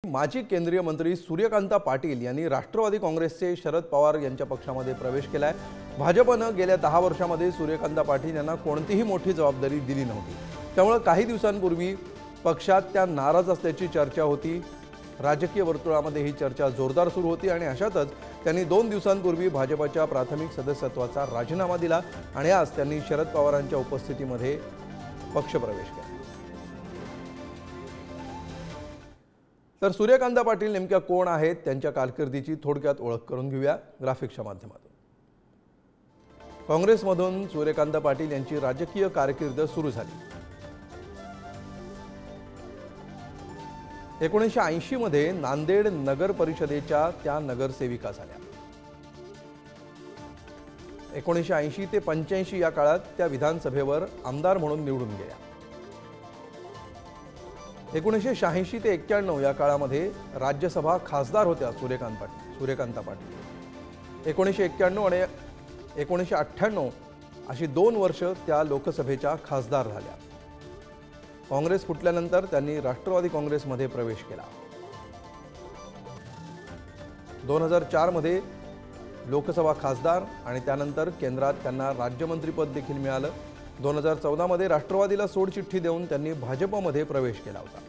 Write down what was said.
माजी केंद्रीय मंत्री सूर्यकांता पाटील यांनी राष्ट्रवादी काँग्रेसचे शरद पवार यांच्या पक्षामध्ये प्रवेश केलाय। भाजपने गेल्या 10 वर्षांमध्ये सूर्यकांता पाटील यांना कोणतीही मोठी जबाबदारी दिली नव्हती। त्यामुळे काही दिवसांपूर्वी पक्षात त्या नाराज असल्याची चर्चा होती। राजकीय वर्तुळामध्ये ही चर्चा जोरदार सुरू होती आणि अशातच त्यांनी 2 दिवसांपूर्वी भाजपच्या प्राथमिक सदस्यत्वाचा राजीनामा दिला आणि आज त्यांनी शरद पवारांच्या उपस्थितीमध्ये पक्षप्रवेश केला। तर सूर्यकांता पाटील नेमक्या कोण आहेत, त्यांच्या कारकिर्दीची थोडक्यात ओळख करून घेऊया ग्राफिक्सच्या माध्यमातून। काँग्रेसमधून सूर्यकांता पाटील यांची राजकीय कारकीर्द सुरू झाली। 1980 मध्ये नांदेड नगर परिषदेच्या त्या नगरसेविका झाल्या। 1980 ते 85 या काळात त्या विधानसभेवर आमदार म्हणून निवडून गेल्या। 1986 ते 91 या काळामध्ये राज्यसभा खासदार होत्या सूर्यकांता पाटील। 1991 आणि 1998 अशी 2 वर्ष त्या लोकसभेच्या खासदार झाल्या। काँग्रेस फुटल्यानंतर त्यांनी राष्ट्रवादी काँग्रेसमध्ये प्रवेश केला। 2004 मध्ये लोकसभा खासदार आणि त्यानंतर केंद्रात त्यांना राज्यमंत्रीपद देखील मिळालं। 2014 मध्ये राष्ट्रवादीला सोडचिठ्ठी देऊन त्यांनी भाजपमध्ये प्रवेश केला होता।